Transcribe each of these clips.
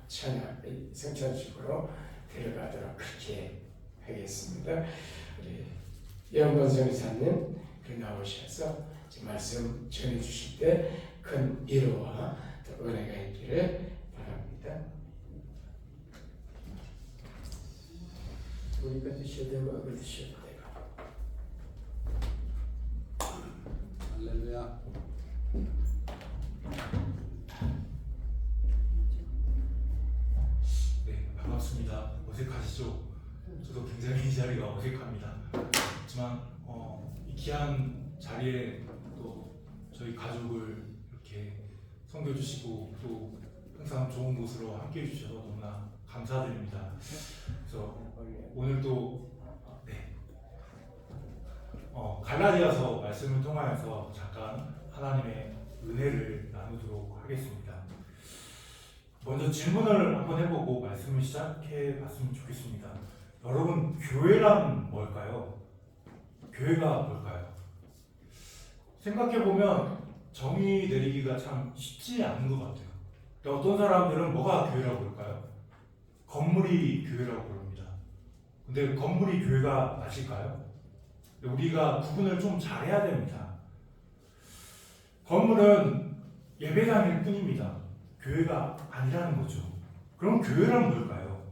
성찬식으로 데려가도록 그렇게 하겠습니다. 우리 영건 성사님 나오셔서 말씀 전해주실 때 큰 위로와 또 은혜가 있기를 바랍니다. 우리가 드셔도 되고 어글 드셔도 되고. 할렐루야. 네, 반갑습니다. 어색하시죠? 저도 굉장히 이 자리가 어색합니다. 하지만 이 귀한 자리에 또 저희 가족을 이렇게 섬겨주시고 또 항상 좋은 곳으로 함께 해주셔서 너무나 감사드립니다. 그래서 오늘도 갈라디아서 말씀을 통하여서 잠깐 하나님의 은혜를 나누도록 하겠습니다. 먼저 질문을 한번 해보고 말씀을 시작해 봤으면 좋겠습니다. 여러분, 교회란 뭘까요? 교회가 뭘까요? 생각해보면 정의 내리기가 참 쉽지 않은 것 같아요. 어떤 사람들은 뭐가 교회라고 볼까요? 건물이 교회라고 부릅니다. 근데 건물이 교회가 맞을까요? 우리가 구분을 좀 잘해야 됩니다. 건물은 예배당일 뿐입니다. 교회가 아니라는 거죠. 그럼 교회란 뭘까요?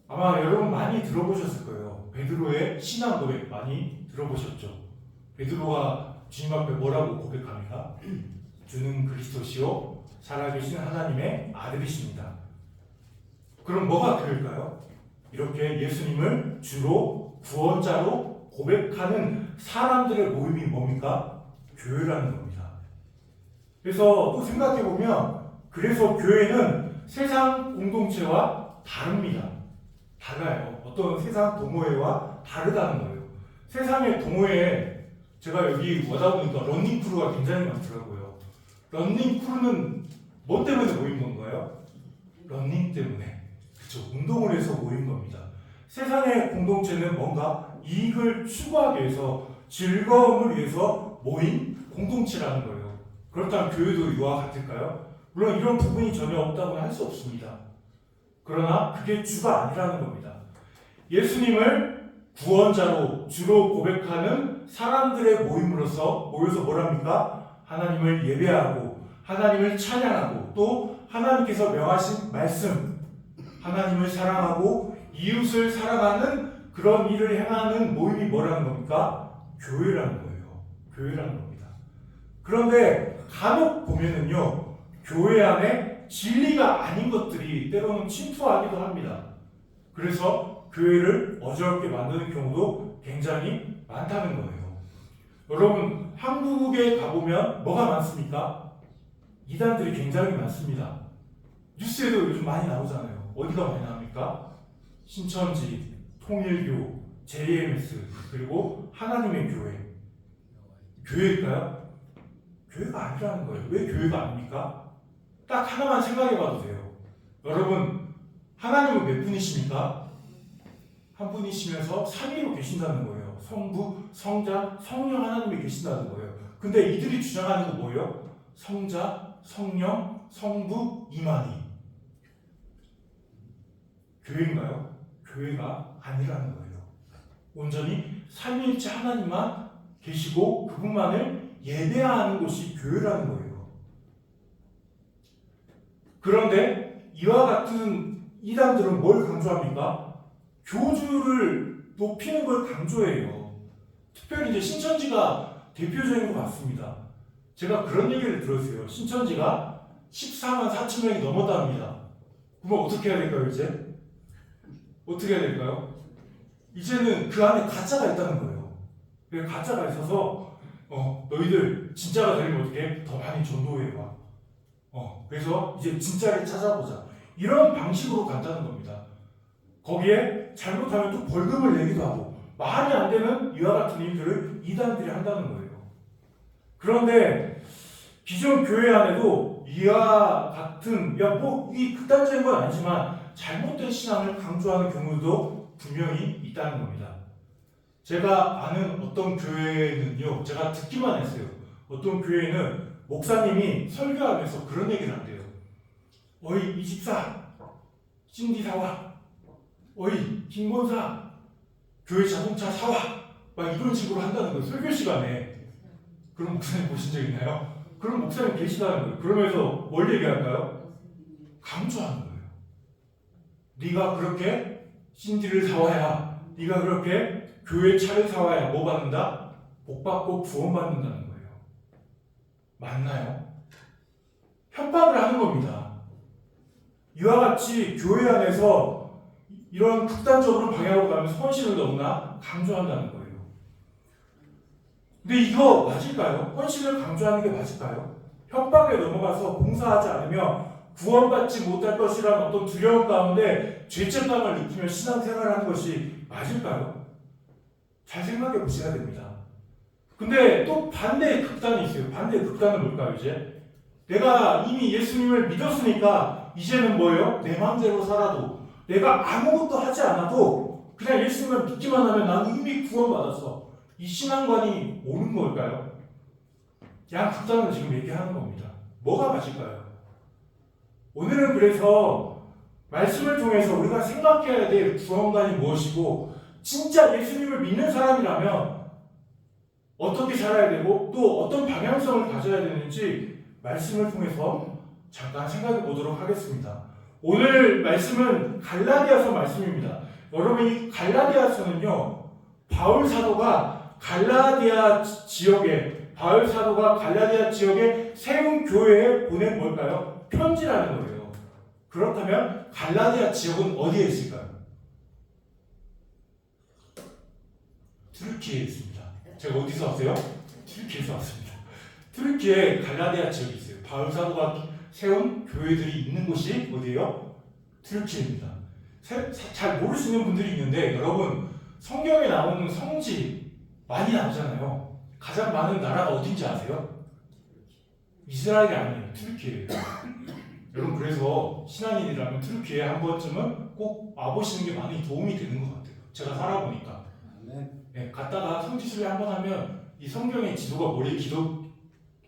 아마 여러분 많이 들어보셨을 거예요. 베드로의 신앙 고백 많이 들어보셨죠? 베드로가 주님 앞에 뭐라고 고백합니까? 주는 그리스도시요 살아계신 하나님의 아들이십니다. 그럼 뭐가 교회일까요? 이렇게 예수님을 주로 구원자로 고백하는 사람들의 모임이 뭡니까? 교회라는 겁니다. 그래서 또 생각해보면 그래서 교회는 세상 공동체와 다릅니다. 달라요. 어떤 세상 동호회와 다르다는 거예요. 세상의 동호회에 제가 여기 오다 보니까 런닝크루가 굉장히 많더라고요. 런닝크루는 뭐 때문에 모인 건가요? 런닝 때문에. 그렇죠. 운동을 해서 모인 겁니다. 세상의 공동체는 뭔가 이익을 추구하기 위해서 즐거움을 위해서 모인 공동체라는 거예요. 그렇다면 교회도 이와 같을까요? 물론 이런 부분이 전혀 없다고는 할 수 없습니다. 그러나 그게 주가 아니라는 겁니다. 예수님을 구원자로 주로 고백하는 사람들의 모임으로서 모여서 뭐랍니까? 하나님을 예배하고 하나님을 찬양하고 또 하나님께서 명하신 말씀, 하나님을 사랑하고 이웃을 사랑하는 그런 일을 행하는 모임이 뭐라는 겁니까? 교회라는 거예요. 교회라는 겁니다. 그런데 간혹 보면은요, 교회 안에 진리가 아닌 것들이 때로는 침투하기도 합니다. 그래서 교회를 어지럽게 만드는 경우도 굉장히 많다는 거예요. 여러분, 한국에 가보면 뭐가 많습니까? 이단들이 굉장히 많습니다. 뉴스에도 요즘 많이 나오잖아요. 어디가 많이 나옵니까? 신천지, 통일교, JMS, 그리고 하나님의 교회. 교회일까요? 교회가 아니라는 거예요. 왜 교회가 아닙니까? 딱 하나만 생각해 봐도 돼요. 여러분, 하나님은 몇 분이십니까? 한 분이시면서 삼위로 계신다는 거예요. 성부, 성자, 성령 하나님이 계신다는 거예요. 근데 이들이 주장하는 건 뭐예요? 성자, 성령, 성부, 이만희. 교회인가요? 교회가 아니라는 거예요. 온전히 삼위일체 하나님만 계시고 그분만을 예배하는 곳이 교회라는 거예요. 그런데 이와 같은 이단들은 뭘 강조합니까? 교주를 높이는 걸 강조해요. 특별히 이제 신천지가 대표적인 것 같습니다. 제가 그런 얘기를 들었어요. 신천지가 14만 4천 명이 넘었답니다. 그러면 어떻게 해야 될까요, 이제? 어떻게 해야 될까요? 이제는 그 안에 가짜가 있다는 거예요. 가짜가 있어서 너희들 진짜가 되면 어떻게 더 많이 전도해봐. 그래서 이제 진짜를 찾아보자. 이런 방식으로 간다는 겁니다. 거기에 잘못하면 또 벌금을 내기도 하고 말이 안 되는 이와 같은 일들을 이단들이 한다는 거예요. 그런데 기존 교회 안에도 이와 같은 이 극단적인 건 아니지만 잘못된 신앙을 강조하는 경우도 분명히 있다는 겁니다. 제가 아는 어떤 교회는요, 제가 듣기만 했어요. 어떤 교회는 목사님이 설교하면서 그런 얘기를 한대요. 어이 이집사, 신디 사와, 어이 김권사, 교회 자동차 사와, 막 이런 식으로 한다는 거예요. 설교 시간에. 그런 목사님 보신 적 있나요? 그런 목사님 계시다는 거예요. 그러면서 뭘 얘기할까요? 강조하는 거예요. 네가 그렇게 신디를 사와야, 네가 그렇게 교회 차를 사와야 뭐 받는다? 복 받고 구원 받는다는 거예요. 맞나요? 협박을 하는 겁니다. 이와 같이 교회 안에서 이런 극단적으로 방향으로 가면 헌신을 너무나 강조한다는 거예요. 근데 이거 맞을까요? 헌신을 강조하는 게 맞을까요? 협박에 넘어가서 봉사하지 않으면 구원받지 못할 것이라는 어떤 두려움 가운데 죄책감을 느끼며 신앙생활을 하는 것이 맞을까요? 잘 생각해 보셔야 됩니다. 근데 또 반대의 극단이 있어요. 반대의 극단은 뭘까요, 이제? 내가 이미 예수님을 믿었으니까 이제는 뭐예요? 내 마음대로 살아도 내가 아무것도 하지 않아도 그냥 예수님을 믿기만 하면 나는 이미 구원받았어. 이 신앙관이 옳은 걸까요? 양 극단을 지금 얘기하는 겁니다. 뭐가 맞을까요? 오늘은 그래서 말씀을 통해서 우리가 생각해야 될 구원관이 무엇이고 진짜 예수님을 믿는 사람이라면 어떻게 살아야 되고 또 어떤 방향성을 가져야 되는지 말씀을 통해서 잠깐 생각해 보도록 하겠습니다. 오늘 말씀은 갈라디아서 말씀입니다. 여러분 이 갈라디아서는요, 바울 사도가 갈라디아 지역에 세운 교회에 보낸 뭘까요? 편지라는 거예요. 그렇다면 갈라디아 지역은 어디에 있을까요? 트르키에 있습니다. 제가 어디서 왔어요? 트르키에서 왔습니다. 트르키에 갈라디아 지역이 있어요. 바울 사도가 세운 교회들이 있는 곳이 어디예요? 트르키입니다. 잘 모르시는 분들이 있는데 여러분 성경에 나오는 성지 많이 나오잖아요. 가장 많은 나라가 어딘지 아세요? 이스라엘이 아니에요. 트르키예요. 여러분 그래서 신앙인이라면 트르키에 한 번쯤은 꼭 와보시는 게 많이 도움이 되는 것 같아요. 제가 살아보니까. 네, 갔다가 성지순례 한번 하면 이 성경의 지도가 머리에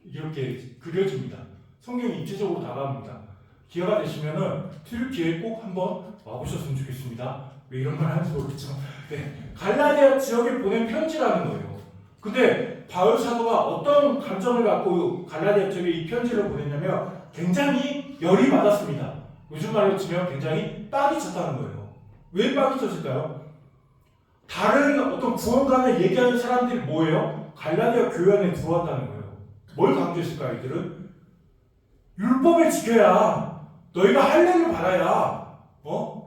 이렇게 그려집니다. 성경이 입체적으로 다가옵니다. 기회가 되시면은 트르키에 꼭 한번 와보셨으면 좋겠습니다. 왜 이런 말 하는지 모르겠지만, 네, 갈라디아 지역에 보낸 편지라는 거예요. 근데 바울 사도가 어떤 감정을 갖고 갈라디아 지역에 이 편지를 보냈냐면 굉장히 열이 받았습니다. 요즘 말로 치면 굉장히 빡이 쳤다는 거예요. 왜 빡이 쳤을까요? 다른 어떤 구원관을 얘기하는 사람들이 뭐예요? 갈라디아 교회 안에 들어왔다는 거예요. 뭘 강조했을까요, 이들은? 율법을 지켜야, 너희가 할례를 받아야,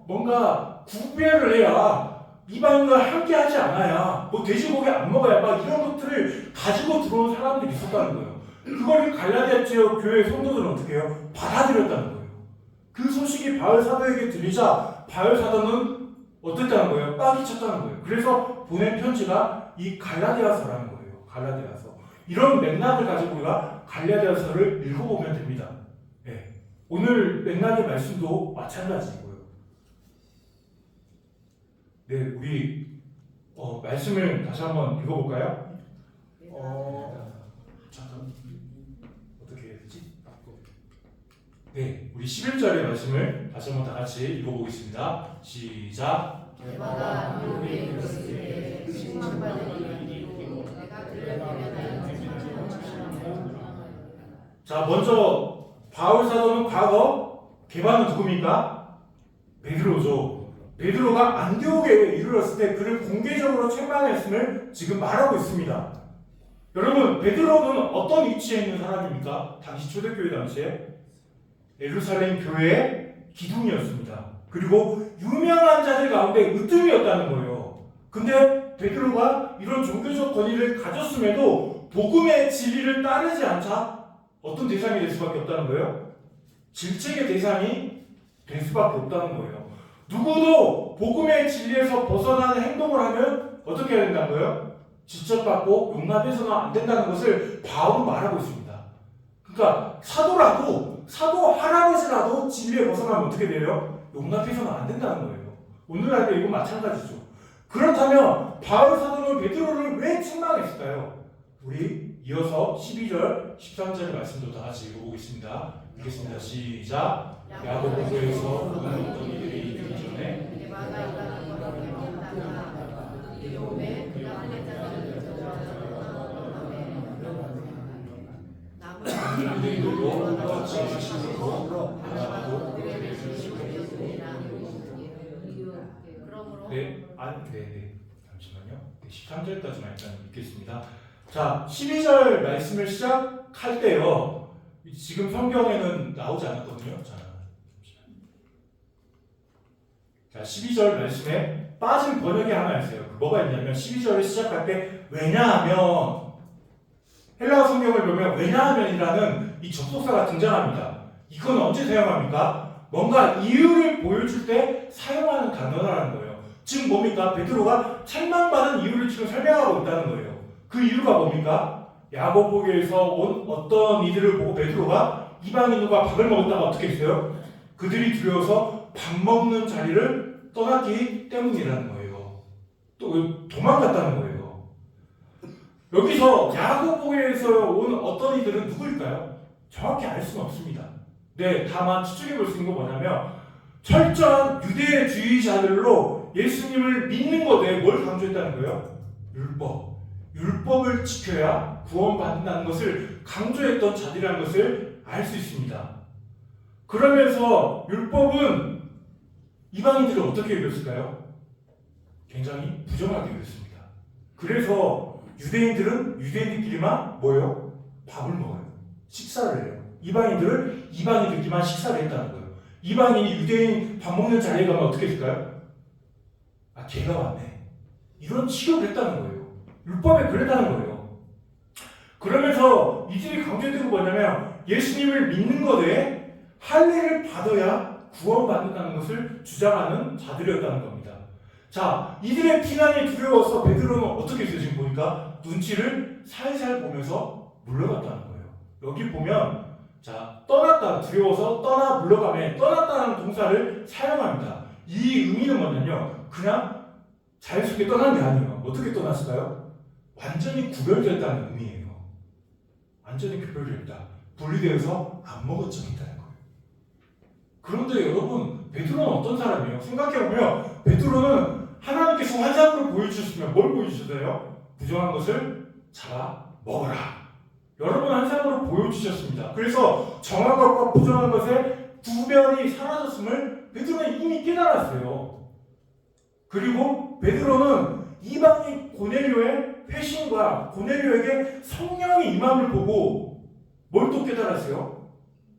뭔가 구별을 해야, 이방인과 함께 하지 않아야, 뭐 돼지고기 안 먹어야, 막 이런 것들을 가지고 들어온 사람들이 있었다는 거예요. 그걸 갈라디아 지역 교회 성도들은 어떻게 해요? 받아들였다는 거예요. 그 소식이 바울 사도에게 들리자, 바울 사도는 어땠다는 거예요? 빡이 쳤다는 거예요. 그래서 보낸 편지가 이 갈라디아서라는 거예요. 갈라디아서. 이런 맥락을 가지고 우리가 갈라디아서를 읽어보면 됩니다. 네. 오늘 맥락의 말씀도 마찬가지고요. 네, 우리 말씀을 다시 한번 읽어볼까요? 잠깐 어떻게 해야 되지? 네, 우리 11절의 말씀을 다시 한번 다 같이 읽어보겠습니다. 시작. 내가 누구의 그릇을 신망받는 일이고 내가 들려드리면 자, 먼저 바울 사도는 과거 개반은 누굽니까? 베드로죠. 베드로가 안디옥에 이르렀을 때 그를 공개적으로 책망했음을 지금 말하고 있습니다. 여러분, 베드로는 어떤 위치에 있는 사람입니까? 당시 초대교회 당시에 예루살렘 교회의 기둥이었습니다. 그리고 유명한 자들 가운데 으뜸이었다는 거예요. 근데 베드로가 이런 종교적 권위를 가졌음에도 복음의 진리를 따르지 않자 어떤 대상이 될 수밖에 없다는 거예요? 질책의 대상이 될 수밖에 없다는 거예요. 누구도 복음의 진리에서 벗어나는 행동을 하면 어떻게 해야 된다는 거예요? 지적받고 용납해서는 안 된다는 것을 바울은 말하고 있습니다. 그러니까 사도 할아버지라도 진리에 벗어나면 어떻게 돼요? 용납해서는 안 된다는 거예요. 오늘날도 이거 마찬가지죠. 그렇다면 바울 사도는 베드로를 왜 책망했을까요? 우리 이어서 12절, 13절의 말씀도 다 같이 읽어보겠습니다. 읽겠습니다. 시작. 야고보서에서 오는 어떤 일이 있기 전에 에바가 일하는 것을 깨닫다가 이후에 그가 할례자들을 저주하였다. 유대인들도 똑같이 시키고 하나도 그러므로 네, 잠시만요. 13절까지만 일단 읽겠습니다. 자, 12절 말씀을 시작할 때요. 지금 성경에는 나오지 않았거든요. 자, 12절 말씀에 빠진 번역이 하나 있어요. 뭐가 있냐면 12절을 시작할 때 왜냐하면 헬라어 성경을 보면 왜냐하면이라는 이 접속사가 등장합니다. 이건 언제 사용합니까? 뭔가 이유를 보여줄 때 사용하는 단어라는 거예요. 지금 뭡니까? 베드로가 책망받은 이유를 지금 설명하고 있다는 거예요. 그 이유가 뭡니까? 야고보에서 온 어떤 이들을 보고 베드로가 이방인과 밥을 먹었다가 어떻게 했어요? 그들이 두려워서 밥 먹는 자리를 떠났기 때문이라는 거예요. 또 도망갔다는 거예요. 여기서 야고보에서 온 어떤 이들은 누구일까요? 정확히 알 수는 없습니다. 네, 다만 추측해 볼 수 있는 건 뭐냐면 철저한 유대주의자들로 예수님을 믿는 것에 뭘 강조했다는 거예요? 율법을 지켜야 구원받는다는 것을 강조했던 자들이라는 것을 알 수 있습니다. 그러면서 율법은 이방인들을 어떻게 여겼을까요? 굉장히 부정하게 여겼습니다. 그래서 유대인들은 유대인들끼리만 뭐예요? 밥을 먹어요. 식사를 해요. 이방인들은 이방인들끼리만 식사를 했다는 거예요. 이방인이 유대인 밥 먹는 자리에 가면 어떻게 했을까요? 아, 걔가 왔네. 이런 취급을 했다는 거예요. 율법에 그랬다는 거예요. 그러면서 이들이 강조했던 건 뭐냐면 예수님을 믿는 것에 할례를 받아야 구원받는다는 것을 주장하는 자들이었다는 겁니다. 자, 이들의 피난이 두려워서 베드로는 어떻게 했어요? 지금 보니까 눈치를 살살 보면서 물러갔다는 거예요. 여기 보면 자, 떠났다, 두려워서 떠나 물러가면 떠났다는 동사를 사용합니다. 이 의미는 뭐냐면요, 그냥 자연스럽게 떠난 게 아니에요. 어떻게 떠났을까요? 완전히 구별됐다는 의미예요. 완전히 구별됐다. 분리되어서 안 먹었정이다는 거예요. 그런데 여러분, 베드로는 어떤 사람이에요? 생각해보면 베드로는 하나님께서 환상으로 보여주셨으면 뭘 보여주셨어요? 부정한 것을 잡아 먹어라. 여러분 환상으로 보여주셨습니다. 그래서 정한 것과 부정한 것의 구별이 사라졌음을 베드로는 이미 깨달았어요. 그리고 베드로는 이방인 고넬료의 회심과 고넬료에게 성령의 임함을 보고 뭘 또 깨달았어요?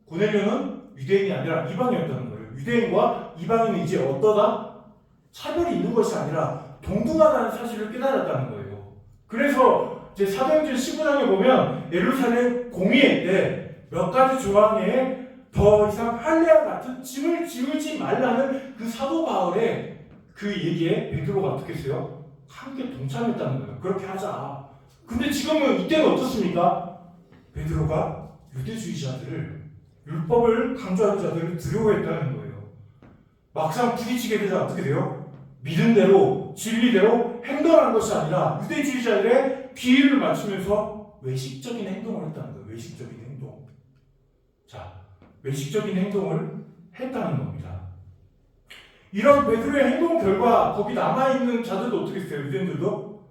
고넬료는 유대인이 아니라 이방인이었다는 거예요. 유대인과 이방인은 이제 어떠다? 차별이 있는 것이 아니라 동등하다는 사실을 깨달았다는 거예요. 그래서 제 사도행전 15장에 보면 예루살렘 공의회 때 몇 가지 조항에 더 이상 할례와 같은 짐을 지우지 말라는 그 사도 바울의 그 얘기에 베드로가 어떻게 했어요? 함께 동참했다는 거예요. 그렇게 하자. 근데 지금은 이때는 어떻습니까? 베드로가 유대주의자들을, 율법을 강조하는 자들을 두려워했다는 거예요. 막상 부딪히게 되자 어떻게 돼요? 믿은 대로, 진리대로 행동하는 것이 아니라 유대주의자들의 비위를 맞추면서 외식적인 행동을 했다는 거예요. 외식적인 행동. 자, 외식적인 행동을 했다는 겁니다. 이런 베드로의 행동 결과 거기 남아있는 자들도 어떻게 했어요? 유대인들도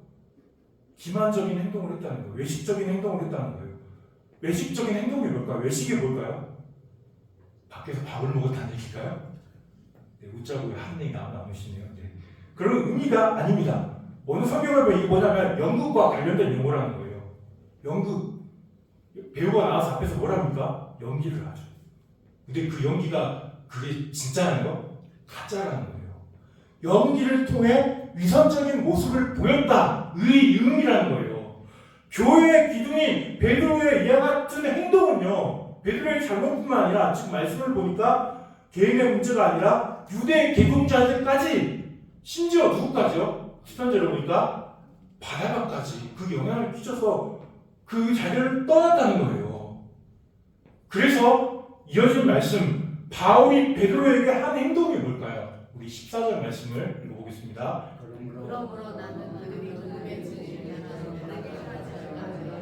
기만적인 행동을 했다는 거예요. 외식적인 행동을 했다는 거예요. 외식적인 행동이 뭘까요? 외식이 뭘까요? 밖에서 밥을 먹었다는 얘기일까요? 네, 웃자고 하는 얘기 나오시네요. 네. 그런 의미가 아닙니다. 어느 성경을 보면 이게 뭐냐면 연극과 관련된 용어라는 거예요. 연극. 배우가 나와서 앞에서 뭘 합니까? 연기를 하죠. 근데 그 연기가 그게 진짜예요? 가짜라는 거예요. 연기를 통해 위선적인 모습을 보였다. 의음이라는 거예요. 교회의 기둥인 베드로의 이와 같은 행동은요, 베드로의 잘못뿐만 아니라 지금 말씀을 보니까 개인의 문제가 아니라 유대 개종자들까지, 심지어 누구까지요? 13절에 보니까 바나바까지 그 영향을 끼쳐서 그 자리를 떠났다는 거예요. 그래서 이어진 말씀, 바울이 베드로에게 한 행동이 뭘까요? 우리 14절 말씀을 읽어보겠습니다. 그러므로 나는 그들이 복음의 진리를 전하게 하지 않으려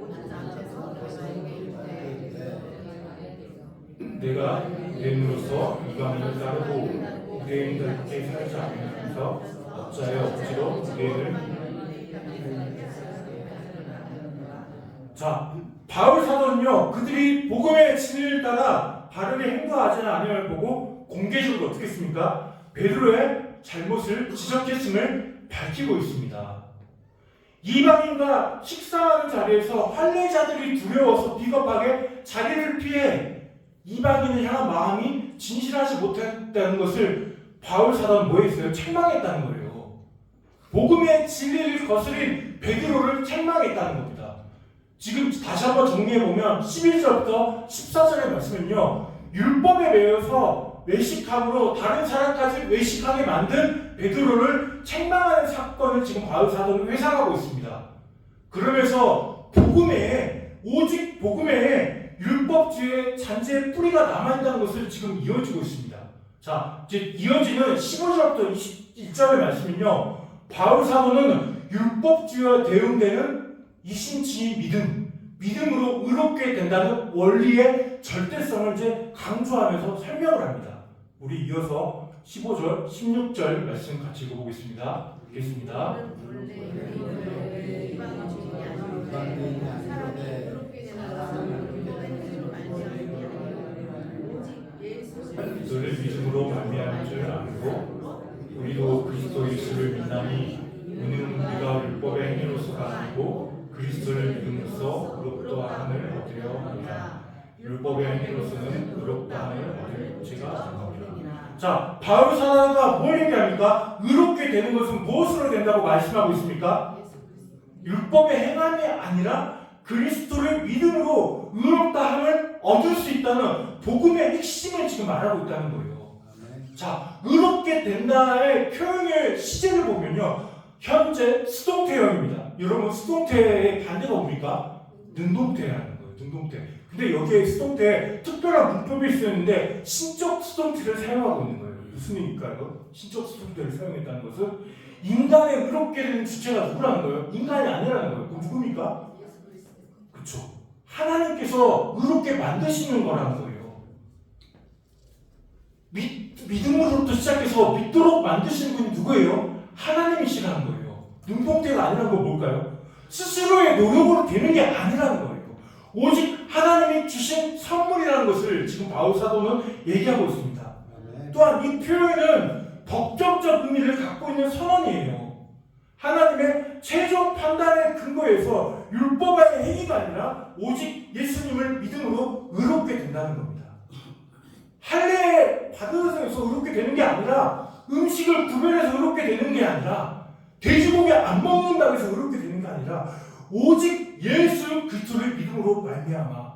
오는 앞에서 너희에게 이르되 우리가 유대인으로서 이방인을 따르고 유대인들께 살지 않으면서 어찌하여 억지로 유대인을. 자, 바울 사도는요, 그들이 복음의 진리를 따라 바르게 행동하지 않음을 보고 공개적으로 어떻게 했습니까? 베드로의 잘못을 지적했음을 밝히고 있습니다. 이방인과 식사하는 자리에서 할례자들이 두려워서 비겁하게 자리를 피해 이방인을 향한 마음이 진실하지 못했다는 것을 바울 사도는 뭐 했어요? 책망했다는 거예요. 복음의 진리를 거스린 베드로를 책망했다는 겁니다. 지금 다시 한번 정리해보면 11절부터 14절의 말씀은요, 율법에 매여서 외식함으로 다른 사람까지 외식하게 만든 베드로를 책망하는 사건을 지금 바울 사도는 회상하고 있습니다. 그러면서 오직 복음에 율법주의 잔재의 뿌리가 남아있다는 것을 지금 이어주고 있습니다. 자, 이제 이어지는 15절부터 21절의 말씀은요, 바울 사도는 율법주의와 대응되는 이신칭의 믿음으로 의롭게 된다는 원리의 절대성을 이제 강조하면서 설명을 합니다. 우리 이어서 15절, 16절 말씀 같이 읽어보겠습니다. 읽겠습니다. 그리스도를 믿음으로 말미암은 줄 알고 우리도 그리스도 예수를 믿나니 이는 우리가 율법의 행위로서가 아니고 그리스도를 믿음으로써 의롭다함을 얻으려 합니다. 율법의 행위로서는 의롭다함을 얻을 죄가 된 겁니다. 자, 바울 사도가 뭘 얘기합니까? 의롭게 되는 것은 무엇으로 된다고 말씀하고 있습니까? 율법의 행함이 아니라 그리스도를 믿음으로 의롭다함을 얻을 수 있다는 복음의 핵심을 지금 말하고 있다는 거예요. 자, 의롭게 된다의 표현의 시제를 보면요, 현재 수동태형입니다. 여러분, 수동태의 반대가 뭡니까? 능동태라는 거예요. 능동태. 근데 여기에 수동태에 특별한 문법이 쓰였는데 신적 수동태를 사용하고 있는 거예요. 무슨 의미일까요? 신적 수동태를 사용했다는 것은 인간의 의롭게 되는 주체가 누구라는 거예요? 인간이 아니라는 거예요. 그럼 누굽니까? 그렇죠. 하나님께서 의롭게 만드시는 거라는 거예요. 믿음으로부터 시작해서 믿도록 만드시는 분이 누구예요? 하나님이시라는 거예요. 능동태가 아니라는 건 뭘까요? 스스로의 노력으로 되는 게 아니라는 거예요. 오직 하나님이 주신 선물이라는 것을 지금 바울 사도는 얘기하고 있습니다. 또한 이 표현은 법정적 의미를 갖고 있는 선언이에요. 하나님의 최종 판단의 근거에서 율법의 행위가 아니라 오직 예수님을 믿음으로 의롭게 된다는 겁니다. 할례 받으면서 의롭게 되는 게 아니라 음식을 구별해서 의롭게 되는 게 아니라 돼지고기 안 먹는다고 해서 의롭게 되는 게 아니라 오직 예수 그리스도를 믿음으로 말미암아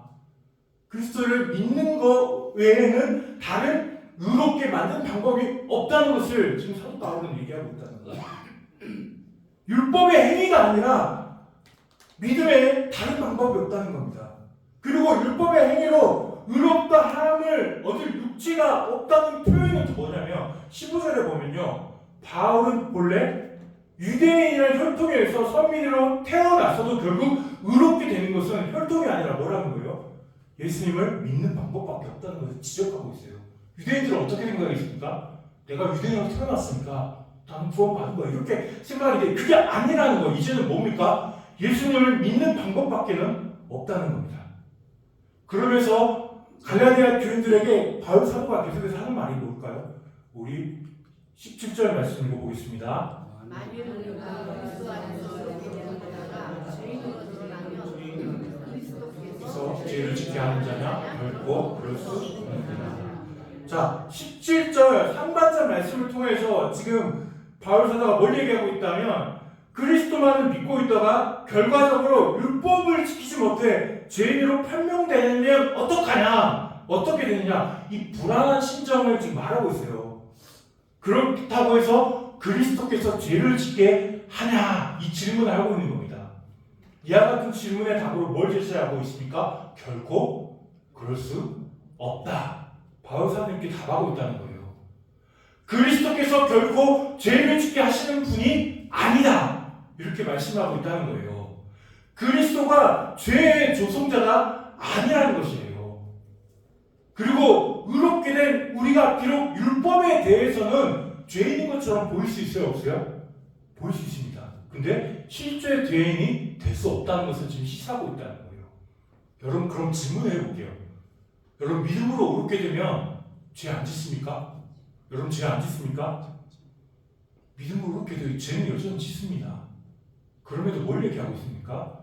그리스도를 믿는 것 외에는 다른 의롭게 만든 방법이 없다는 것을 지금 사도 바울은 얘기하고 있다는 거예요. 율법의 행위가 아니라 믿음에 다른 방법이 없다는 겁니다. 그리고 율법의 행위로 의롭다 함을 얻을 육체가 없다는 표현은 또 뭐냐면 15절에 보면요, 바울은 본래 유대인을 혈통에서 선민으로 태어났어도 결국 의롭게 되는 것은 혈통이 아니라 뭐라는 거예요? 예수님을 믿는 방법밖에 없다는 것을 지적하고 있어요. 유대인들은 어떻게 생각하겠습니까? 내가 유대인으로 태어났으니까 나는 구원받은 거야 이렇게 생각하는데 그게 아니라는 거예요. 이제는 뭡니까? 예수님을 믿는 방법밖에는 없다는 겁니다. 그러면서 갈라디아 교인들에게 바울 사도가 계속해서 하는 말이 뭘까요? 우리 17절 말씀 읽어보겠습니다. 만일 우리가 그리스도 안에서 이렇게 되었다가 죄인으로 드러나면 그리스도께서 죄를 짓게 하는 자냐? 결코 그럴 수 없느니라. 자, 17절 상반절 말씀을 통해서 지금 바울 사도가 뭘 얘기하고 있다면 그리스도만을 믿고 있다가 결과적으로 율법을 지키지 못해 죄인으로 판명되면 어떡하냐? 어떻게 되느냐? 이 불안한 심정을 지금 말하고 있어요. 그렇다고 해서 그리스도께서 죄를 짓게 하냐? 이 질문을 하고 있는 겁니다. 이와 같은 질문의 답으로 뭘 제시하고 있습니까? 결코 그럴 수 없다. 바울 사도님께 답하고 있다는 거예요. 그리스도께서 결코 죄를 짓게 하시는 분이 아니다. 이렇게 말씀하고 있다는 거예요. 그리스도가 죄의 조성자가 아니라는 것이에요. 그리고 의롭게 된 우리가 비록 율법에 대해서는 죄인인 것처럼 보일 수 있어요, 없어요? 보일 수 있습니다. 근데 실제 죄인이 될 수 없다는 것을 지금 시사하고 있다는 거예요. 여러분 그럼 질문해 볼게요. 여러분 믿음으로 의롭게 되면 죄 안 짓습니까? 여러분 죄 안 짓습니까? 믿음으로 의롭게 되면 죄는 여전히 짓습니다. 그럼에도 뭘 얘기하고 있습니까?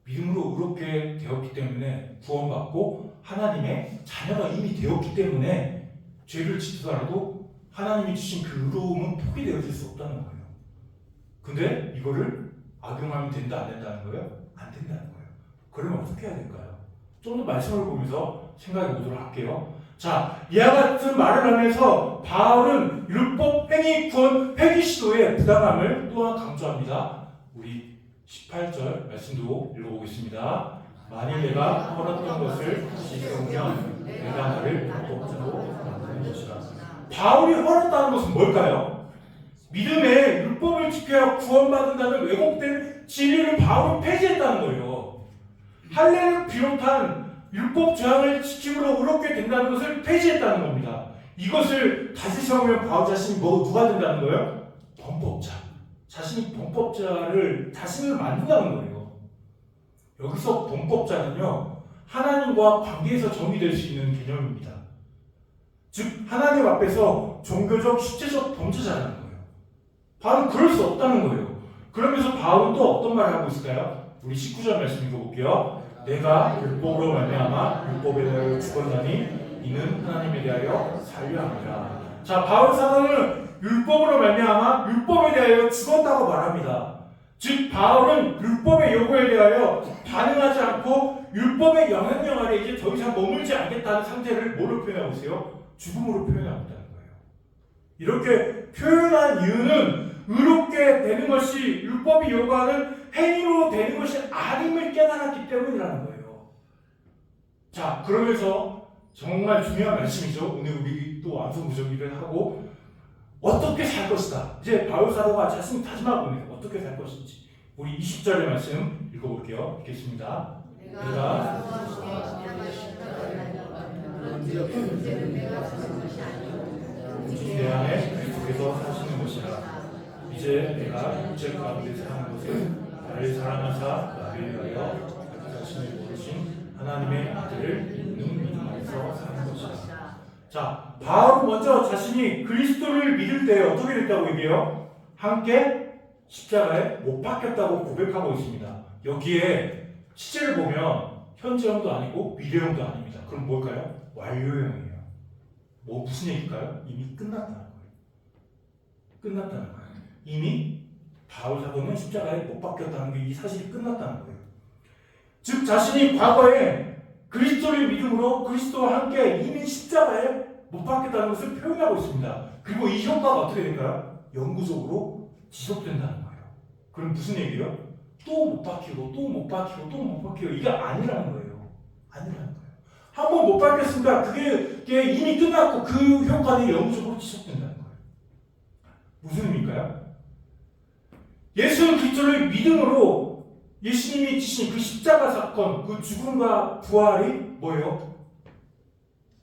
믿음으로 의롭게 되었기 때문에 구원받고 하나님의 자녀가 이미 되었기 때문에 죄를 짓더라도 하나님이 주신 그 의로움은 포기되어질 수 없다는 거예요. 근데 이거를 악용하면 된다 안 된다는 거예요? 안 된다는 거예요. 그러면 어떻게 해야 될까요? 좀 더 말씀을 보면서 생각해 보도록 할게요. 자, 이와 같은 말을 하면서 바울은 율법 행위 구원 회개 시도의 부당함을 또한 강조합니다. 우리 18절 말씀도 읽어보겠습니다. 만일 내가 헐었던 것을 다시 세우면 내가 너를 율법자로 만드는 것이라. 바울이 헐었다는 것은 뭘까요? 믿음의 율법을 지켜야 구원받는다는 왜곡된 진리를 바울은 폐지했다는 거예요. 할례를 비롯한 율법 조항을 지킴으로 의롭게 된다는 것을 폐지했다는 겁니다. 이것을 다시 세우면 바울 자신이 누가 된다는 거예요? 범법자. 자신이 범법자를 자신을 만든다는 거예요. 여기서 범법자는요, 하나님과 관계에서 정의될 수 있는 개념입니다. 즉 하나님 앞에서 종교적, 실제적 범죄자라는 거예요. 바울은 그럴 수 없다는 거예요. 그러면서 바울은 또 어떤 말을 하고 있을까요? 우리 19절 말씀 읽어볼게요. 내가 율법으로 말미암아 율법에 대하여 죽었나니 이는 하나님에 대하여 살려 함이라. 자, 바울 사도는 율법으로 말미암아 율법에 대하여 죽었다고 말합니다. 즉 바울은 율법의 요구에 대하여 반응하지 않고 율법의 영향력 아래 이제 더 이상 머물지 않겠다는 상태를 뭘로 표현하고 있어요? 죽음으로 표현하고 있다는 거예요. 이렇게 표현한 이유는 의롭게 되는 것이 율법이 요구하는 행위로 되는 것이 아님을 깨달았기 때문이라는 거예요. 자, 그러면서 정말 중요한 말씀이죠. 오늘 우리 또 완성구정기를 하고 어떻게 살 것이다. 이제 바울 사도가 자신이 다짐하고 있는 어떻게 살 것인지 우리 20절의 말씀 읽어볼게요. 읽겠습니다. 내가 내 안에 그리스도께서 사시는 것이라. 이제 내가 육체 가운데 사는 것은 나를 사랑하사 나를 위하여 자신을 모르신 하나님의 아들을 믿는 믿음 안에서 사는 것이라. 자, 바울은 먼저 자신이 그리스도를 믿을 때 어떻게 됐다고 얘기해요? 함께 십자가에 못 박혔다고 고백하고 있습니다. 여기에 시제를 보면 현재형도 아니고 미래형도 아닙니다. 그럼 뭘까요? 완료형이에요. 무슨 얘기일까요? 이미 끝났다는 거예요. 끝났다는 거예요. 이미 바울 사도는 십자가에 못 박혔다는 게 이 사실이 끝났다는 거예요. 즉 자신이 과거에 그리스도를 믿음으로 그리스도와 함께 이미 십자가에 못 박혔다는 것을 표현하고 있습니다. 그리고 이 효과가 어떻게 될까요? 영구적으로 지속된다는 거예요. 그럼 무슨 얘기예요? 또 못 박히고 또 못 박히고 또 못 박히고 이게 아니라는 거예요. 아니라는 거예요. 한 번 못 박혔습니다. 그게 이미 끝났고 그 효과는 영구적으로 지속된다는 거예요. 무슨 의미일까요? 예수 그리스도를 믿음으로 예수님이 지신 그 십자가 사건, 그 죽음과 부활이 뭐예요?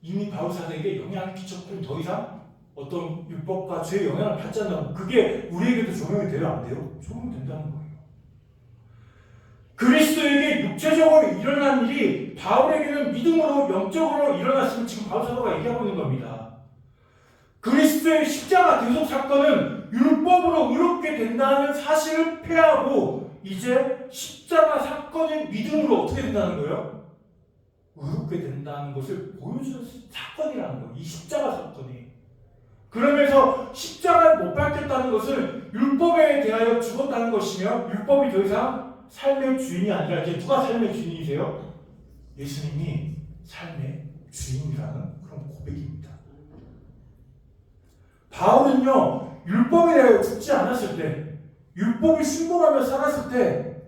이미 바울 사도에게 영향을 끼쳤고 더 이상 어떤 율법과 죄의 영향을 받지 않는다고. 그게 우리에게도 적용이 돼요? 안 돼요? 적용이 된다는 거예요. 그리스도에게 육체적으로 일어난 일이 바울에게는 믿음으로 영적으로 일어났음을 지금 바울 사도가 얘기하고 있는 겁니다. 그리스도의 십자가 대속 사건은 율법으로 의롭게 된다는 사실을 폐하고 이제 십자가 사건의 믿음으로 어떻게 된다는 거예요? 의롭게 된다는 것을 보여주는 사건이라는 거예요. 이 십자가 사건이. 그러면서 십자가에 못 박혔다는 것은 율법에 대하여 죽었다는 것이며 율법이 더 이상 삶의 주인이 아니라 이제 누가 삶의 주인이세요? 예수님이 삶의 주인이라는 그런 고백입니다. 바울은요, 율법에 대하여 죽지 않았을 때, 율법을 순종하며 살았을 때,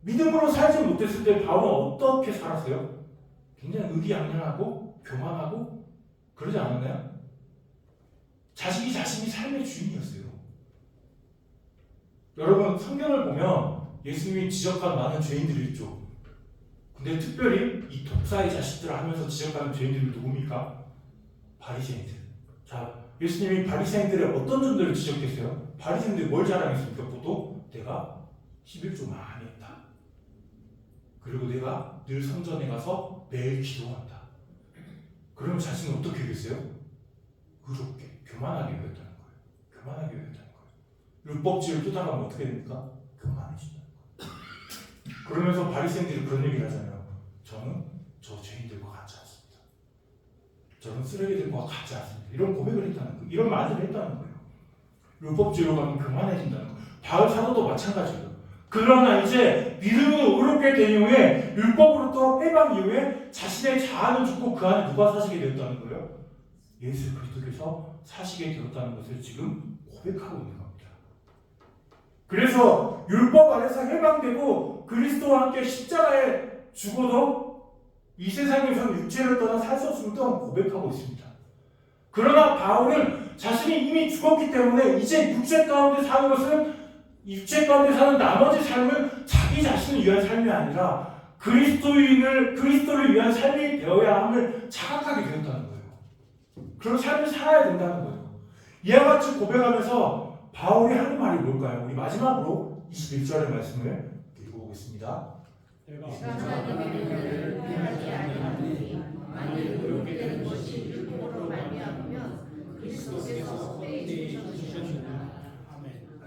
믿음으로 살지 못했을 때 바울은 어떻게 살았어요? 굉장히 의기양양하고 교만하고 그러지 않았나요? 자신이 삶의 주인이었어요. 여러분 성경을 보면 예수님이 지적한 많은 죄인들이 있죠. 근데 특별히 이 독사의 자식들을 하면서 지적하는 죄인들이 누굽니까? 바리새인들. 자, 예수님이 바리새인들의 어떤 점들을 지적했어요? 바리새인들이 뭘 자랑했습니까? 보통 내가 11조 많이 했다. 그리고 내가 늘 성전에 가서 매일 기도한다. 그러면 자신은 어떻게 여겼어요? 의롭게, 교만하게 여겼다는 거예요. 교만하게 여겼다는 거예요. 율법주의를 쫓아가면 어떻게 됩니까? 교만해진다는 거예요. 그러면서 바리새인들이 그런 얘기를 하잖아요. 저는 저 죄인들과 같지 않습니다. 저는 쓰레기들과 같지 않습니다. 이런 고백을 했다는 거예요. 이런 말을 했다는 거예요. 율법주의로 가면 교만해진다는 거예요. 바울 사도도 마찬가지예요. 그러나 이제 믿음으로 의롭게 된 이후에 율법으로부터 해방 이후에 자신의 자아는 죽고 그 안에 누가 사시게 되었다는 거예요? 예수 그리스도께서 사시게 되었다는 것을 지금 고백하고 있는 겁니다. 그래서 율법 안에서 해방되고 그리스도와 함께 십자가에 죽어도 이 세상에서 육체를 떠나 살 수 없음을 또한 고백하고 있습니다. 그러나 바울은 자신이 이미 죽었기 때문에 이제 육체 가운데 사는 것은 육체 가운데 사는 나머지 삶은 자기 자신을 위한 삶이 아니라 그리스도를 위한 삶이 되어야 함을 자각하게 되었다는 거예요. 그런 삶을 살아야 된다는 거예요. 이와 같이 고백하면서 바울이 하는 말이 뭘까요? 우리 마지막으로 21절의 말씀을 읽어보겠습니다. 내가 하나님의 은혜를 피하지 아니하노니 만일 의롭게 되는 것이 율법으로 말미암으면 그리스도께서 헛되이 주셨느니라.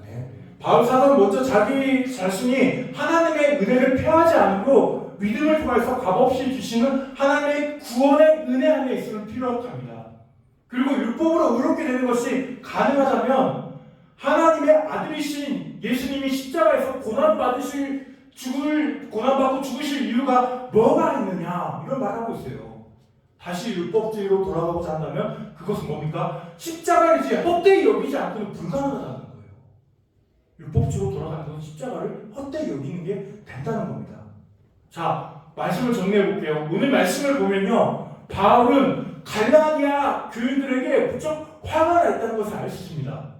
네. 바울 사도는 먼저 자기 자신이 하나님의 은혜를 폐하지 않고 믿음을 통해서 값없이 주시는 하나님의 구원의 은혜 안에 있음을 필요합니다. 그리고 율법으로 의롭게 되는 것이 가능하다면 하나님의 아들이신 예수님이 십자가에서 고난받고 죽으실 이유가 뭐가 있느냐 이런 말하고 있어요. 다시 율법주의로 돌아가고자 한다면 그것은 뭡니까? 십자가를 이제 헛되이 여기지 않고는 불가능하다는 거예요. 율법주의로 돌아가는 것은 십자가를 헛되이 여기는 게 된다는 겁니다. 자, 말씀을 정리해 볼게요. 오늘 말씀을 보면요, 바울은 갈라디아 교인들에게 무척 화가 나 있다는 것을 알 수 있습니다.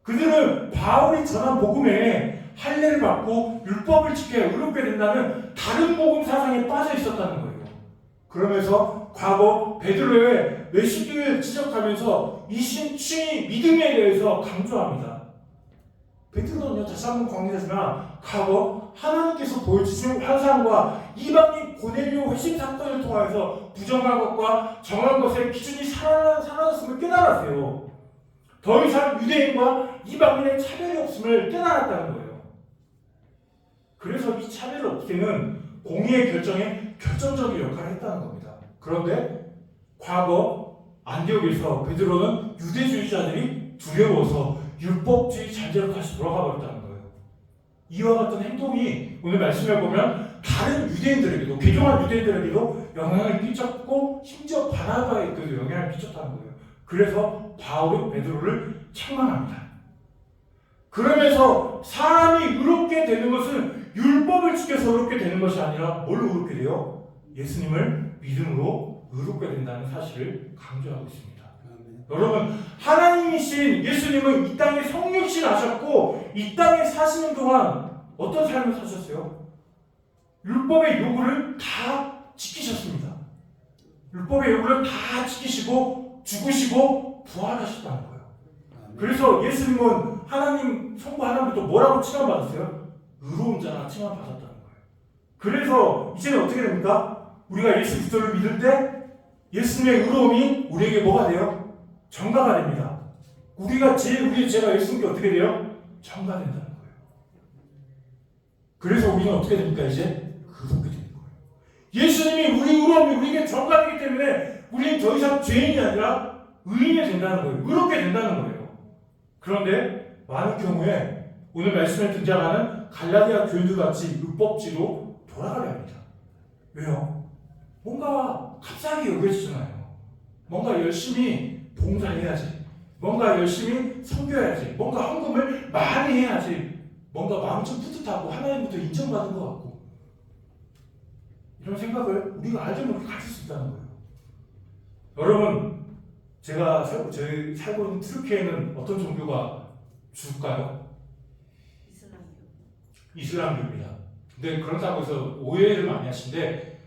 그들은 바울이 전한 복음에 할례를 받고 율법을 지켜야 의롭게 된다는 다른 복음 사상에 빠져 있었다는 거예요. 그러면서 과거 베드로의 외식을 지적하면서 이 신취 믿음에 대해서 강조합니다. 베드로는요, 다시 한번 강조하지만 과거 하나님께서 보여주신 환상과 이방인 고넬료 회심 사건을 통해서 부정한 것과 정한 것의 기준이 사라졌음을 깨달았어요. 더 이상 유대인과 이방인의 차별이 없음을 깨달았다는 거예요. 그래서 이 차별을 없애는 공의의 결정에 결정적인 역할을 했다는 겁니다. 그런데 과거 안디옥에서 베드로는 유대주의자들이 두려워서 율법주의 잔재로 다시 돌아가 버렸다는 거예요. 이와 같은 행동이 오늘 말씀을 보면 다른 유대인들에게도, 개종한 유대인들에게도 영향을 끼쳤고 심지어 바나바에게도 영향을 끼쳤다는 거예요. 그래서 바울은 베드로를 책망합니다. 그러면서 사람이 의롭게 되는 것은 율법을 지켜서 의롭게 되는 것이 아니라 뭘로 의롭게 돼요? 예수님을 믿음으로 의롭게 된다는 사실을 강조하고 있습니다. 여러분, 하나님이신 예수님은 이 땅에 성육신 하셨고 이 땅에 사시는 동안 어떤 삶을 사셨어요? 율법의 요구를 다 지키셨습니다. 율법의 요구를 다 지키시고 죽으시고 부활하셨다는 거예요. 그래서 예수님은 하나님 성부 하나님부터 뭐라고 칭함받았어요? 의로운 자라 칭함받았다는 거예요. 그래서 이제는 어떻게 됩니까? 우리가 예수 그리스도를 믿을 때 예수님의 의로움이 우리에게 뭐가 돼요? 전가가 됩니다. 우리의 죄가 예수님께 어떻게 돼요? 전가된다는 거예요. 그래서 우리는 어떻게 됩니까? 이제 의롭게 되는 거예요. 예수님이 우리 의로움이 우리에게 전가되기 때문에 우리는 더 이상 죄인이 아니라 의인이 된다는 거예요. 의롭게 된다는 거예요. 그런데 많은 경우에 오늘 말씀에 등장하는 갈라디아 교인들 같이 율법지로 돌아가려 합니다. 왜요? 뭔가 값싸게 여겨지잖아요. 뭔가 열심히 봉사해야지. 뭔가 열심히 섬겨야지. 뭔가 헌금을 많이 해야지. 뭔가 마음 좀 뿌듯하고 하나님부터 인정받은 것 같고. 이런 생각을 우리가 알지 모르게 가질 수 있다는 거예요. 여러분, 제가 살고 있는 트르키에는 어떤 종교가 줄까요? 이슬람교입니다. 근데 그렇다고 해서 오해를 많이 하시는데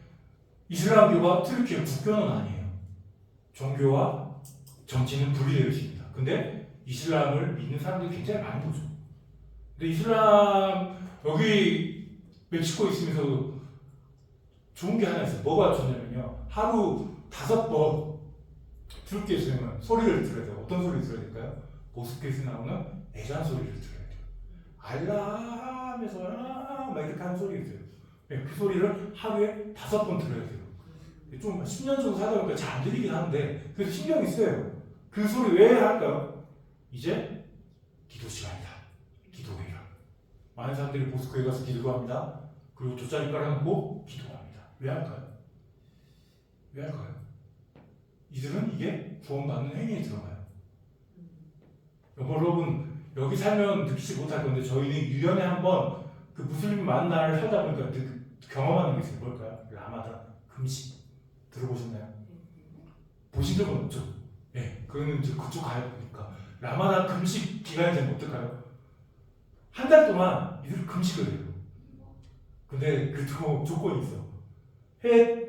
이슬람교가 트르키의 국교는 아니에요. 종교와 정치는 분리되어 있습니다. 근데 이슬람을 믿는 사람들이 굉장히 많은 거죠. 근데 이슬람 여기 멕시코에 있으면서 좋은 게 하나 있어요. 뭐가 좋냐면요. 하루 5번 불교에서는 소리를 들어야 돼요. 어떤 소리를 들어야 될까요? 모스크에서 나오는 애잔 소리를 들어야 돼요. 알라 하면서 막 이렇게 하는 소리를 들어요. 네, 그 소리를 하루에 5번 들어야 돼요. 좀 10년 정도 살다 보니까 잘 안 들리긴 하는데 그래도 신경이 쓰여요. 그 소리 왜 할까요? 이제 기도 시간이다. 기도해라. 많은 사람들이 모스크에 가서 기도도 합니다. 그리고 돗자리 깔아놓고 기도합니다. 왜 할까요? 왜 할까요? 이들은 이게 구원받는 행위에 들어가요. 여러분 여기 살면 느끼지 못할 건데 저희는 1년에 한 번 그 무슬림 많은 나라를 살다 보니까 경험하는 게 있어요. 뭘까요? 라마단 금식 들어보셨나요? 보신 적은 없죠? 네, 그거는 이제 그쪽 가야 되니까 라마단 금식 기간이 되면 어떨까요? 한 달 동안 이들 금식을 해요. 근데 그 조건이 있어. 해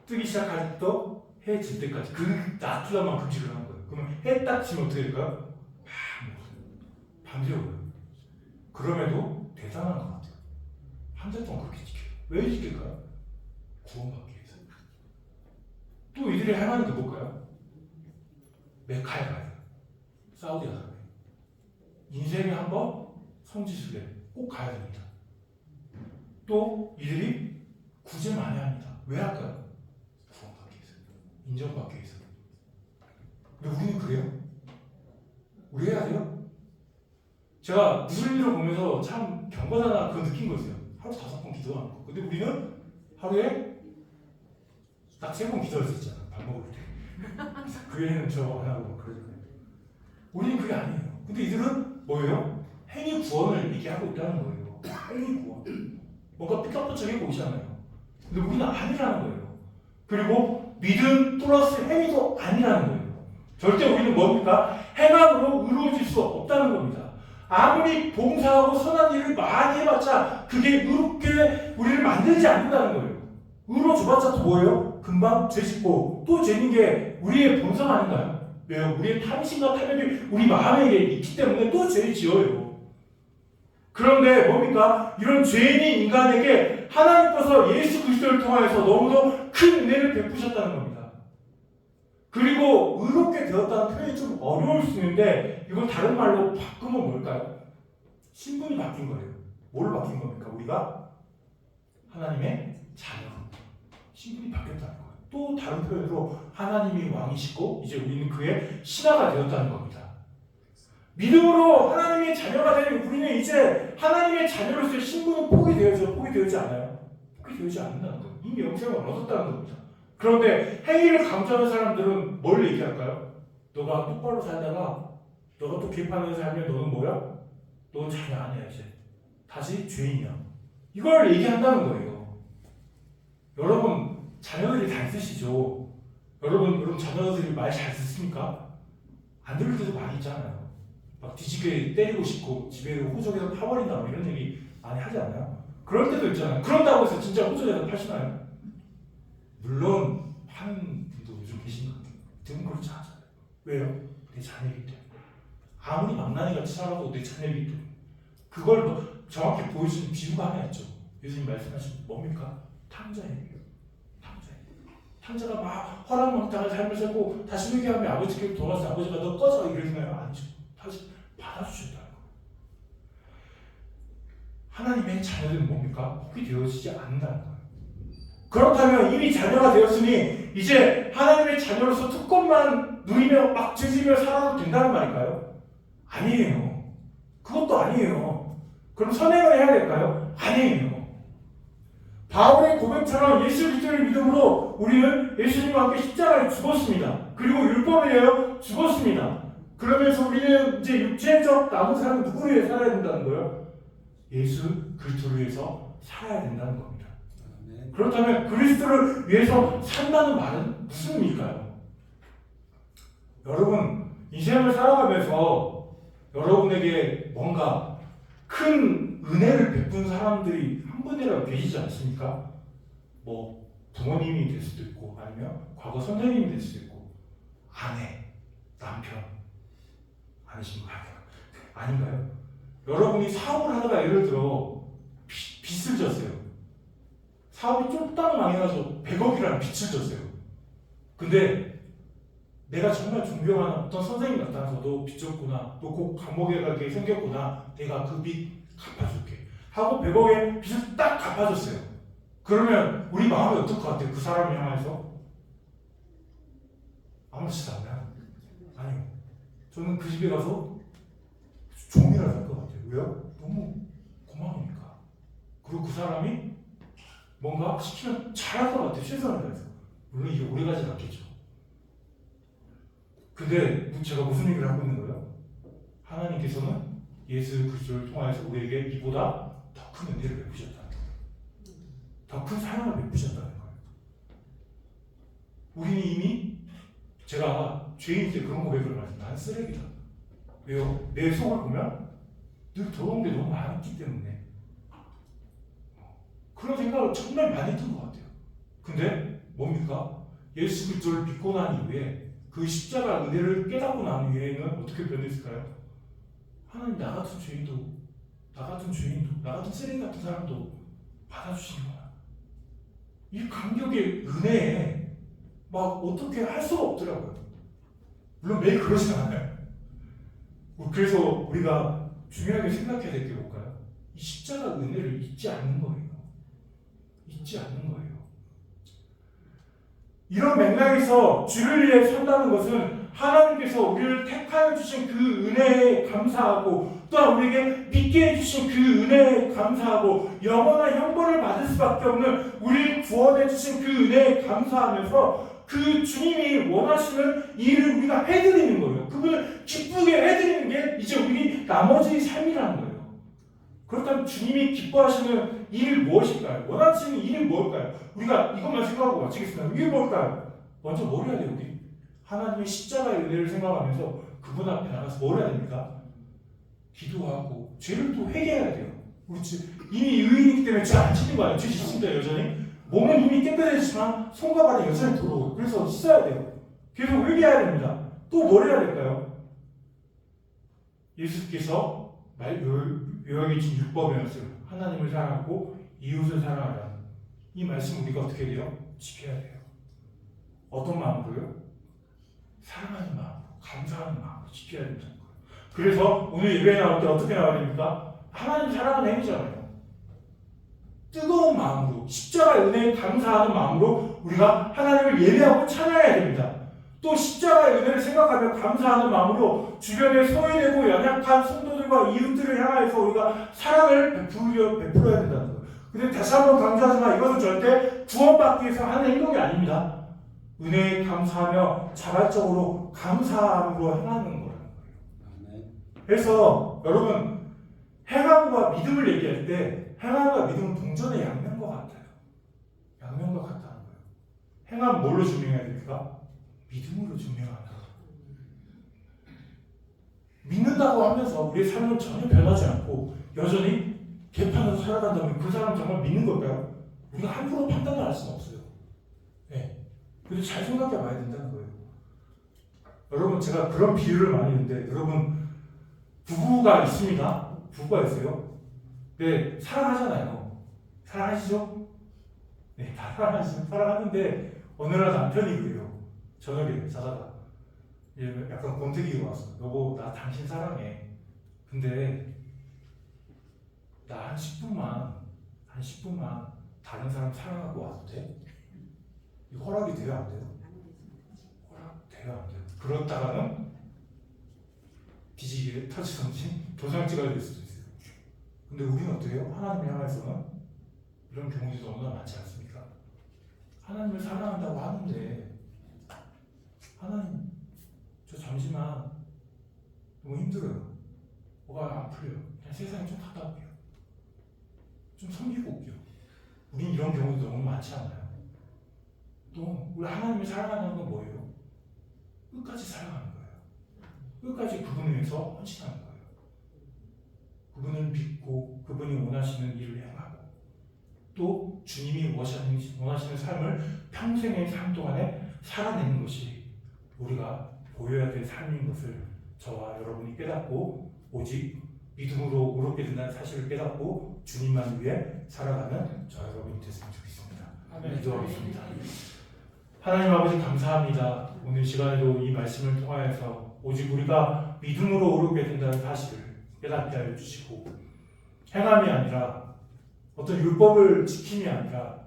뜨기 시작할 때부터 해 질 때까지 그 낮 동안만 금식을 하는 거예요. 그러면 해 딱 지면 어떻게 될까요? 밤새워요. 그럼에도 대단한 것 같아요. 한 달 동안 그렇게 지켜요. 왜 지킬까요? 구원받기 위해서. 또 이들이 할 만한 게 뭘까요? 메카에 가야 돼요. 사우디아라비아. 인생에 한 번 성지순례 꼭 가야 됩니다. 또 이들이 구제 많이 합니다. 왜 할까요? 구원받기 위해서. 인정받기 위해서. 근데 우리는 그래요? 우리 해야 돼요? 제가 무슬림을 보면서 참 경건하다 그거 느낀 거 있어요. 하루 5번 기도하는 거. 근데 우리는 하루에 딱 3번 기도할 수 있잖아요. 밥 먹을 때. 그 외에는 저 안 하고 그러잖아요. 우리는 그게 아니에요. 근데 이들은 뭐예요? 행위 구원을 얘기하고 있다는 거예요. 행위 구원. 뭔가 삐까뻔쩍해 보이잖아요. 근데 우리는 아니라는 거예요. 그리고 믿음 플러스 행위도 아니라는 거예요. 절대 우리는 뭡니까? 행함으로 의로워질 수 없다는 겁니다. 아무리 봉사하고 선한 일을 많이 해봤자 그게 의롭게 우리를 만들지 않는다는 거예요. 의로워져봤자 또 뭐예요? 금방 죄 짓고 또 죄는 게 우리의 본성 아닌가요? 왜요? 우리의 탐심과 탐욕이 우리 마음에 있기 때문에 또 죄를 지어요. 그런데 뭡니까? 이런 죄인인 인간에게 하나님께서 예수 그리스도를 통하여서 너무도 큰 은혜를 베푸셨다는 겁니다. 그리고 의롭게 되었다는 표현이 좀 어려울 수 있는데 이걸 다른 말로 바꾸면 뭘까요? 신분이 바뀐 거예요. 뭘 바뀐 겁니까? 우리가 하나님의 자녀. 신분이 바뀌었다는 거예요. 또 다른 표현으로 하나님이 왕이시고 이제 우리는 그의 신하가 되었다는 겁니다. 믿음으로 하나님의 자녀가 되는 우리는 이제 하나님의 자녀로서의 신분은 포기되지 않아요. 포기되지 않는다는 거예요. 이미 영생을 얻었다는 겁니다. 그런데 행위를 강조하는 사람들은 뭘 얘기할까요? 너가 똑바로 살다가 너가 또 개판으로 살면 너는 뭐야? 너는 자녀 아니야 이제. 다시 죄인이야. 이걸 얘기한다는 거예요. 여러분 자녀들이 잘 쓰시죠? 여러분 자녀들이 말 잘 듣습니까? 안 들을 때도 많이 있잖아요. 막 뒤지게 때리고 싶고 집에 호적에서 파버린다 뭐 이런 얘기 많이 하지 않아요? 그럴 때도 있잖아요. 그런다고 해서 진짜 호적에서 파시나요? 물론 파는 분도 요즘 계신 것 같아요. 지금 그렇지 않아요. 왜요? 내 자녀이기 때문에. 아무리 망나니 같이 살아도 내 자녀이기 때문에. 그걸 더 정확히 보여주는 비유가 하나 있죠. 예수님 말씀하신 뭡니까? 탕자예요. 탕자가 막 허락망당한 삶을 살고 다시 회개하면 아버지께 돌아서 아버지가 너 꺼져 이러시나요? 아니죠. 다시 받아주신다는 거예요. 하나님의 자녀들은 뭡니까? 포기되어지지 않는다는 거예요. 그렇다면 이미 자녀가 되었으니 이제 하나님의 자녀로서 특권만 누리며 막 죄지며 살아도 된다는 말일까요? 아니에요. 그것도 아니에요. 그럼 선행을 해야 될까요? 아니에요. 바울의 고백처럼 예수 그리스도를 믿음으로 우리는 예수님과 함께 십자가에 죽었습니다. 그리고 율법을 죽었습니다. 그러면서 우리는 이제 육체적 남은 삶은 누구를 위해 살아야 된다는 거예요? 예수 그리스도를 위해서 살아야 된다는 겁니다. 그렇다면 그리스도를 위해서 산다는 말은 무슨 의미일까요? 여러분 인생을 살아가면서 여러분에게 뭔가 큰 은혜를 베푼 사람들이 한 분이라도 계시지 않습니까? 뭐 부모님이 될 수도 있고 아니면 과거 선생님이 될 수도 있고 아내, 남편 아니신가요? 아닌가요? 여러분이 사업을 하다가 예를 들어 빚을 졌어요. 사업이 쫄딱 망해가지고 100억이라는 빚을 졌어요. 근데 내가 정말 존경하는 어떤 선생님 나타나서 너 빚 졌구나, 너 곧 감옥에 가게 생겼구나, 내가 그 빚 갚아줄게 하고 100억의 빚을 딱 갚아줬어요. 그러면 우리 마음이 어떨 것 같아요? 그 사람을 향해서 아무렇지도 않나요? 아니요. 저는 그 집에 가서 종이라 할 것 같아요. 왜요? 너무 고마우니까. 그리고 그 사람이 뭔가 시키면 잘할 것 같아요. 최선을 다해서. 물론 이게 오래가지 않겠죠. 근데 제가 무슨 얘기를 하고 있는 거예요? 하나님께서는 예수 그리스도를 통하여서 우리에게 이보다 더 큰 은혜를 베푸셨다는 거예요. 더 큰 사랑을 베푸셨다는 거예요. 우리는 이미 제가 죄인 때 그런 고백을 말했어요. 난 쓰레기다. 왜요? 내 속을 보면 늘 더러운 게 너무 많았기 때문에 그런 생각을 정말 많이 했던 것 같아요. 근데 뭡니까? 예수 그리스도를 믿고 난 이후에 그 십자가 은혜를 깨닫고 난 이후에는 어떻게 변했을까요? 하나님 나 같은 죄인도 나 같은 쓰레기 같은 사람도 받아주시는구나. 이 감격의 은혜에 막 어떻게 할 수가 없더라고요. 물론 매일 그러진 않아요. 그래서 우리가 중요하게 생각해야 될 게 뭘까요? 이 십자가 은혜를 잊지 않는 거예요. 잊지 않는 거예요. 이런 맥락에서 주를 위해 산다는 것은 하나님께서 우리를 택하여 주신 그 은혜에 감사하고 또한 우리에게 믿게 해주신 그 은혜에 감사하고 영원한 형벌을 받을 수밖에 없는 우리를 구원해 주신 그 은혜에 감사하면서 그 주님이 원하시는 일을 우리가 해드리는 거예요. 그분을 기쁘게 해드리는 게 이제 우리 나머지 삶이라는 거예요. 그렇다면 주님이 기뻐하시는 일이 무엇일까요? 원하시는 일이 뭘까요? 우리가 이것만 생각하고 마치겠습니다. 이게 뭘까요? 먼저 뭘 해야 돼요? 우리 하나님의 십자가의 은혜를 생각하면서 그분 앞에 나가서 뭘 해야 됩니까? 기도하고 죄를 또 회개해야 돼요. 그렇지. 이미 의인이기 때문에 죄 안 짓는 거 아니에요? 죄 짓습니다 여전히. 몸은 이미 깨끗해지지만 손과 발이 여전히 더러워요. 그래서 씻어야 돼요. 계속 회개해야 됩니다. 또 뭘 해야 될까요? 예수께서 요약해진 율법의 말씀, 하나님을 사랑하고 이웃을 사랑하라는 이 말씀 우리가 어떻게 해야 돼요? 지켜야 돼요. 어떤 마음으로요? 사랑하는 마음으로, 감사하는 마음으로 지켜야 된다는 거예요. 그래서 오늘 예배에 나올 때 어떻게 나와야 됩니까? 하나님 사랑하는 행위잖아요. 뜨거운 마음으로, 십자가의 은혜에 감사하는 마음으로 우리가 하나님을 예배하고 찬양해야 됩니다. 또 십자가의 은혜를 생각하며 감사하는 마음으로 주변에 소외되고 연약한 성도들과 이웃들을 향하여서 우리가 사랑을 베풀어야 된다는 거예요. 근데 다시 한번 강조하지만 이것은 절대 구원받기 위해서 하는 행동이 아닙니다. 은혜에 감사하며 자발적으로 감사함으로 행하는 거라는 거예요. 그래서 여러분 행함과 믿음을 얘기할 때 행함과 믿음은 동전의 양면과 같아요. 양면과 같다는 거예요. 행함 뭘로 증명해야 됩니까? 믿음으로 증명한다. 믿는다고 하면서 우리의 삶은 전혀 변하지 않고 여전히 개판으로 살아간다면 그 사람 정말 믿는 걸까요? 우리가 함부로 판단을 할 수는 없어요. 네. 그래서 잘 생각해 봐야 된다는 거예요. 여러분 제가 그런 비유를 많이 했는데 여러분 부부가 있습니다. 부부가 있어요. 네, 사랑하잖아요. 사랑하시죠? 네, 다 사랑하시죠. 사랑하는데 어느 날 남편이 그래요. 저녁에 자다가 약간 권태기가 왔어. 여보 나 당신 사랑해. 근데 나 한 10분만 다른 사람 사랑하고 와도 돼? 이거 허락이 돼요 안 돼요? 허락돼요 안 돼요? 그렇다가는 뒤지게 터지던지 도장 찍어야 될 수도 있어요. 근데 우리는 어때요? 하나님을 향해서는 이런 경우들이 너무나 많지 않습니까? 하나님을 사랑한다고 하는데 하나님 저 잠시만 너무 힘들어요. 뭐가 안 풀려요. 그냥 세상에 좀 갔다 올게요. 좀 섬기고 올게요. 우린 이런 경우도 너무 많지 않아요? 또 우리 하나님을 사랑하는 건 뭐예요? 끝까지 사랑하는 거예요. 끝까지 그분을 위해서 헌신하는 거예요. 그분을 믿고 그분이 원하시는 일을 행하고 또 주님이 원하시는 삶을 평생의 삶 동안에 살아내는 것이 우리가 보여야 될 삶인 것을 저와 여러분이 깨닫고 오직 믿음으로 의롭게 된다는 사실을 깨닫고 주님만 위해 살아가는 저 여러분이 됐으면 좋겠습니다. 기도하겠습니다. 하나님 아버지 감사합니다. 오늘 시간에도 이 말씀을 통하여서 오직 우리가 믿음으로 의롭게 된다는 사실을 깨닫게 하여 주시고 행함이 아니라 어떤 율법을 지킴이 아니라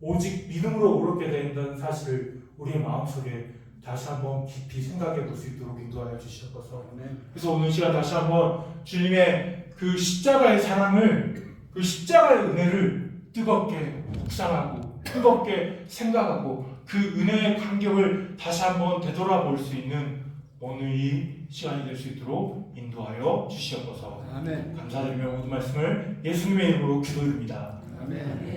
오직 믿음으로 의롭게 된다는 사실을 우리의 마음속에 다시 한번 깊이 생각해 볼 수 있도록 인도하여 주시옵소서. 그래서 오늘 시간 다시 한번 주님의 그 십자가의 사랑을, 그 십자가의 은혜를 뜨겁게 묵상하고 뜨겁게 생각하고 그 은혜의 간격을 다시 한번 되돌아볼 수 있는 오늘 이 시간이 될 수 있도록 인도하여 주시옵소서. 아멘. 감사드리며 모든 말씀을 예수님의 이름으로 기도드립니다. 아멘.